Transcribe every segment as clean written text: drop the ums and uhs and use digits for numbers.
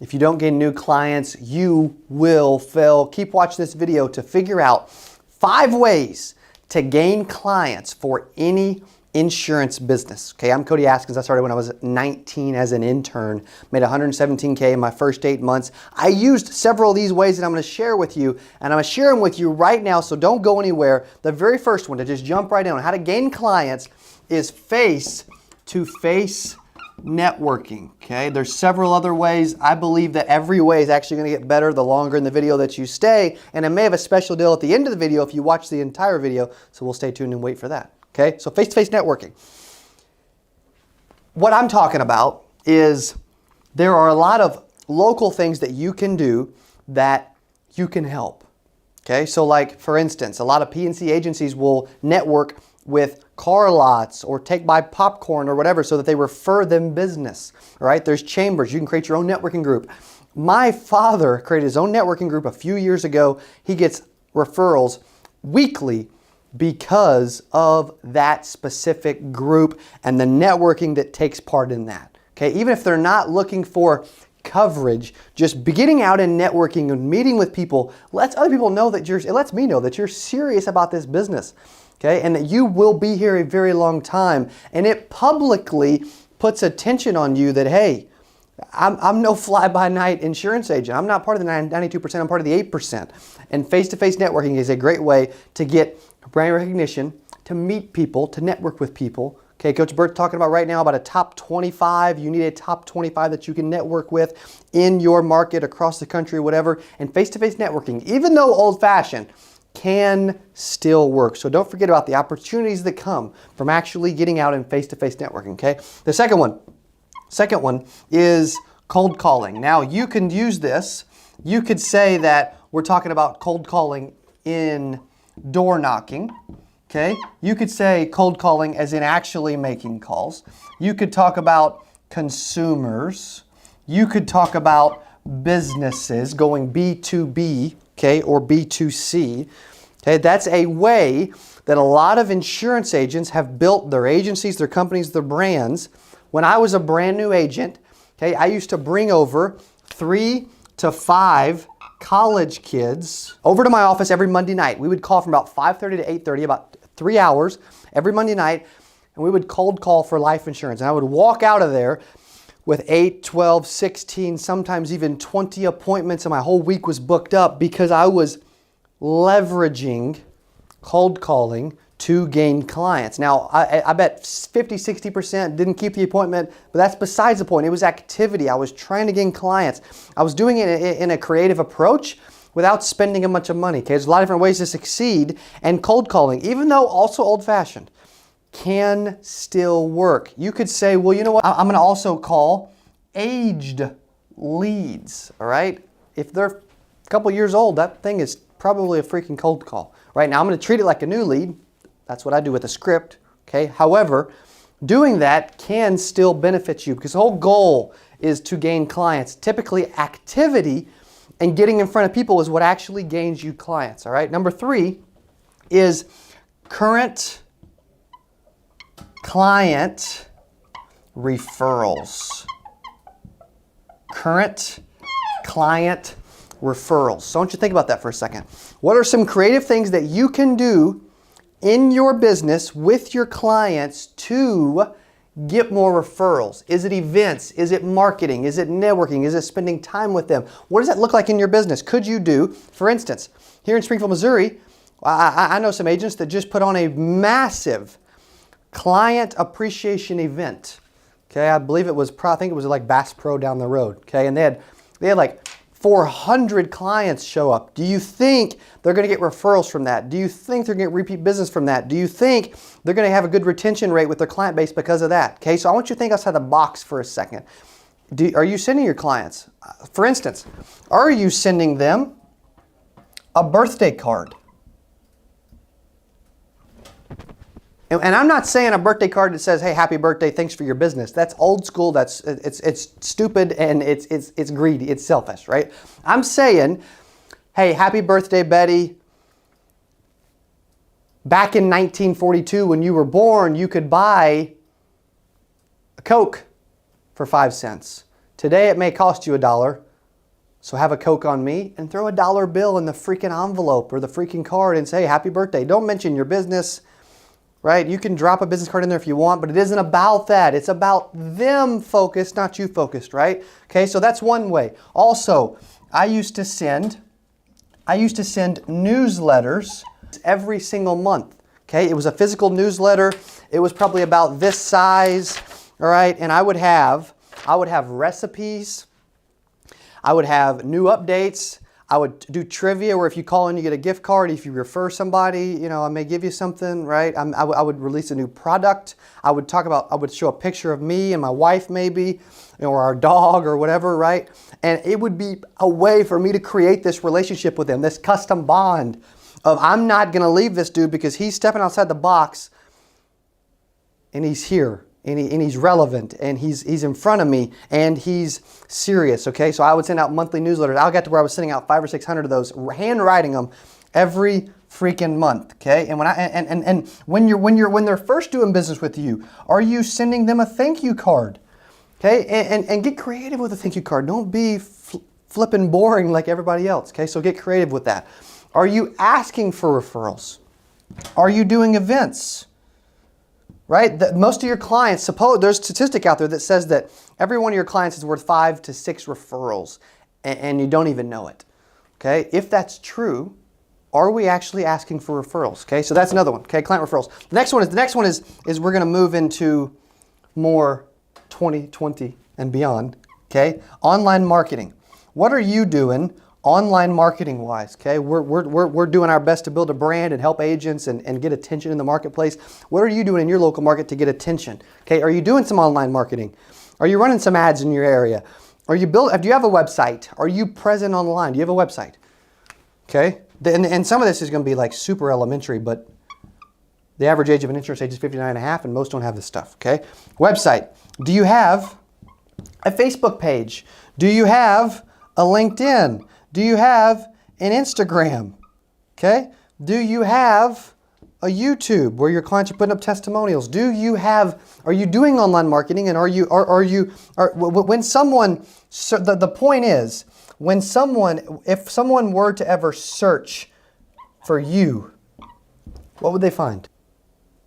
If you don't gain new clients, you will fail. Keep watching this video to figure out 5 ways to gain clients for any insurance business. Okay, I'm Cody Askins. I started when I was 19 as an intern, made $117K in my first 8 months. I used several of these ways that I'm going to share with you, and I'm going to share them with you right now, so don't go anywhere. The very first one, to just jump right in on how to gain clients, is face-to-face networking. Okay, there's several other ways. I believe that every way is actually going to get better the longer in the video that you stay, and I may have a special deal at the end of the video if you watch the entire video, so we'll stay tuned and wait for that. Okay, so face-to-face networking. What I'm talking about is there are a lot of local things that you can do that you can help. Okay, so like for instance, a lot of P&C agencies will network with car lots or take by popcorn or whatever so that they refer them business, right? There's chambers. You can create your own networking group. My father created his own networking group a few years ago. He gets referrals weekly because of that specific group and the networking that takes part in that. Okay, even if they're not looking for coverage, just getting out and networking and meeting with people lets other people know that it lets me know that you're serious about this business. Okay, and that you will be here a very long time, and it publicly puts attention on you that, hey, I'm no fly-by-night insurance agent. I'm not part of the 92%, I'm part of the 8%. And face-to-face networking is a great way to get brand recognition, to meet people, to network with people. Okay, Coach Bert's talking about right now about a top 25. You need a top 25 that you can network with in your market, across the country, whatever. And face-to-face networking, even though old-fashioned, can still work. So don't forget about the opportunities that come from actually getting out and face-to-face networking, okay? The second one is cold calling. Now you can use this. You could say that we're talking about cold calling in door knocking, okay? You could say cold calling as in actually making calls. You could talk about consumers. You could talk about businesses going B2B, okay, or B2C. Okay, that's a way that a lot of insurance agents have built their agencies, their companies, their brands. When I was a brand new agent, okay, I used to bring over 3 to 5 college kids over to my office every Monday night. We would call from about 5:30 to 8:30, about 3 hours every Monday night, and we would cold call for life insurance. And I would walk out of there with 8, 12, 16, sometimes even 20 appointments, and my whole week was booked up because I was leveraging cold calling to gain clients. Now, I bet 50, 60% didn't keep the appointment, but that's besides the point. It was activity. I was trying to gain clients. I was doing it in a creative approach without spending a bunch of money. Okay, there's a lot of different ways to succeed, and cold calling, even though also old-fashioned, can still work. You could say, well, you know what? I'm going to also call aged leads, all right? If they're a couple years old, that thing is probably a freaking cold call. Right now, I'm going to treat it like a new lead. That's what I do with a script, okay? However, doing that can still benefit you because the whole goal is to gain clients. Typically, activity and getting in front of people is what actually gains you clients, all right? Number 3 is current client referrals. Current client referrals. So I want you to think about that for a second. What are some creative things that you can do in your business with your clients to get more referrals? Is it events? Is it marketing? Is it networking? Is it spending time with them? What does that look like in your business? Could you do, for instance, here in Springfield, Missouri, I know some agents that just put on a massive client appreciation event. Okay, I believe it was, I think it was like Bass Pro down the road. Okay, and they had like 400 clients show up. Do you think they're going to get referrals from that? Do you think they're going to get repeat business from that? Do you think they're going to have a good retention rate with their client base because of that? Okay, so I want you to think outside the box for a second. Are you sending your clients, for instance, are you sending them a birthday card? And I'm not saying a birthday card that says, hey, happy birthday, thanks for your business. That's old school, it's stupid, and it's greedy, it's selfish, right? I'm saying, hey, happy birthday, Betty. Back in 1942, when you were born, you could buy a Coke for 5 cents. Today it may cost you $1. So have a Coke on me and throw a dollar bill in the freaking envelope or the freaking card and say, happy birthday. Don't mention your business, right? You can drop a business card in there if you want, but it isn't about that. It's about them focused, not you focused, right? Okay, so that's one way. Also, I used to send newsletters every single month. Okay, it was a physical newsletter. It was probably about this size, all right? And I would have recipes. I would have new updates. I would do trivia where if you call in, you get a gift card. If you refer somebody, I may give you something, right? I would release a new product. I would show a picture of me and my wife maybe, or our dog or whatever, right? And it would be a way for me to create this relationship with them, this custom bond of I'm not going to leave this dude because he's stepping outside the box and he's here and he's relevant and he's in front of me and he's serious, okay? So I would send out monthly newsletters. I got to where I was sending out 500 or 600 of those, handwriting them every freaking month, okay? And when they're first doing business with you, are you sending them a thank you card? Okay, and get creative with a thank you card. Don't be flipping boring like everybody else, okay? So get creative with that. Are you asking for referrals? Are you doing events? Right? Most of your clients, there's a statistic out there that says that every one of your clients is worth 5 to 6 referrals, and you don't even know it. Okay? If that's true, are we actually asking for referrals? Okay, so that's another one. Okay, client referrals. The next one is we're going to move into more 2020 and beyond. Okay, online marketing. What are you doing online marketing wise? Okay, we're doing our best to build a brand and help agents and get attention in the marketplace. What are you doing in your local market to get attention? Okay, are you doing some online marketing? Are you running some ads in your area? Do you have a website? Are you present online? Do you have a website? Okay, and some of this is going to be like super elementary, but the average age of an insurance agent is 59 and a half, and most don't have this stuff. Okay, website. Do you have a Facebook page? Do you have a LinkedIn? Do you have an Instagram? Okay? Do you have a YouTube where your clients are putting up testimonials? Are you doing online marketing? And when someone, the point is, if someone were to ever search for you, what would they find?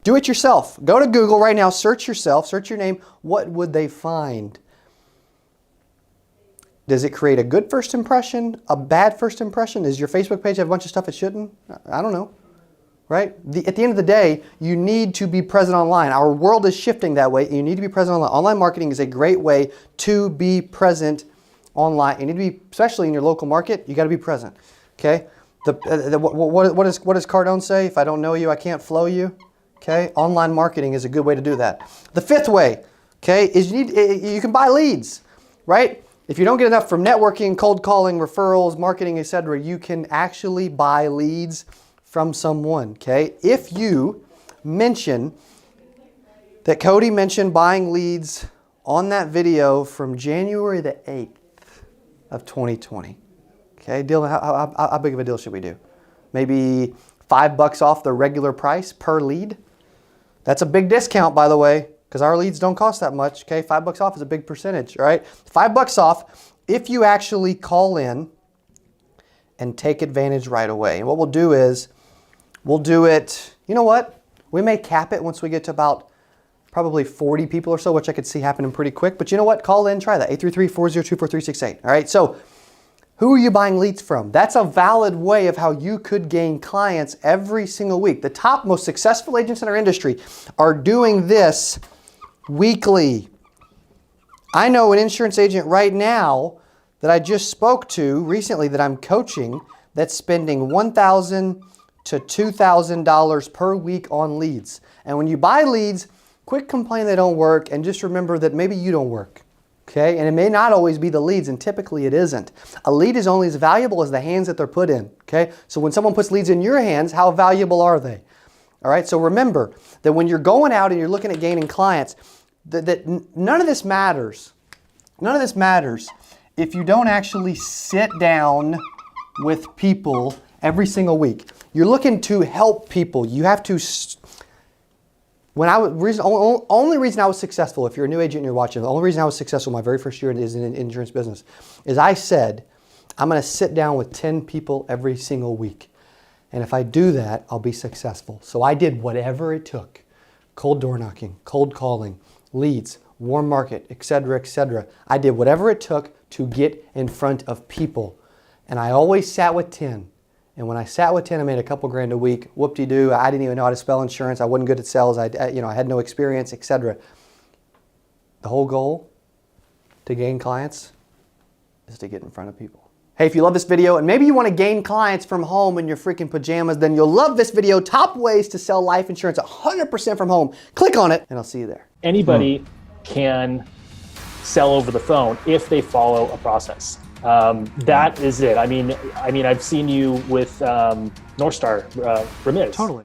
Do it yourself. Go to Google right now, search yourself, search your name. What would they find? Does it create a good first impression, a bad first impression? Does your Facebook page have a bunch of stuff it shouldn't? I don't know, right? At the end of the day, you need to be present online. Our world is shifting that way. You need to be present online. Online marketing is a great way to be present online. You need to be, especially in your local market, you got to be present, okay? What does Cardone say? If I don't know you, I can't flow you, okay? Online marketing is a good way to do that. The fifth way, okay, is you can buy leads, right? If you don't get enough from networking, cold calling, referrals, marketing, etc., you can actually buy leads from someone, okay? If you mention that Cody mentioned buying leads on that video from January the 8th of 2020, okay? Dylan, how big of a deal should we do? Maybe $5 off the regular price per lead? That's a big discount, by the way, because our leads don't cost that much, okay? $5 off is a big percentage, all right? $5 off if you actually call in and take advantage right away. And what we'll do is, we'll do it, you know what? We may cap it once we get to about probably 40 people or so, which I could see happening pretty quick. But you know what? Call in, try that, 833-402-4368, all right? So who are you buying leads from? That's a valid way of how you could gain clients every single week. The top most successful agents in our industry are doing this weekly. I know an insurance agent right now that I just spoke to recently that I'm coaching that's spending $1,000 to $2,000 per week on leads. And when you buy leads, quit complaining they don't work and just remember that maybe you don't work. Okay? And it may not always be the leads, and typically it isn't. A lead is only as valuable as the hands that they're put in. Okay? So when someone puts leads in your hands, how valuable are they? All right? So remember that when you're going out and you're looking at gaining clients, that none of this matters. None of this matters if you don't actually sit down with people every single week. You're looking to help people. You have to. Only reason I was successful, if you're a new agent and you're watching, the only reason I was successful my very first year in the insurance business is I said, I'm going to sit down with 10 people every single week. And if I do that, I'll be successful. So I did whatever it took. Cold door knocking, cold calling, leads, warm market, etc., etc. I did whatever it took to get in front of people. And I always sat with 10. And when I sat with 10, I made a couple grand a week. Whoop-de-doo, I didn't even know how to spell insurance. I wasn't good at sales. I had no experience, etc. The whole goal to gain clients is to get in front of people. Hey, if you love this video and maybe you want to gain clients from home in your freaking pajamas, then you'll love this video, Top Ways to Sell Life Insurance 100% from Home. Click on it and I'll see you there. Anybody can sell over the phone if they follow a process. That is it. I mean, I've seen you with North Star Remiz. Totally.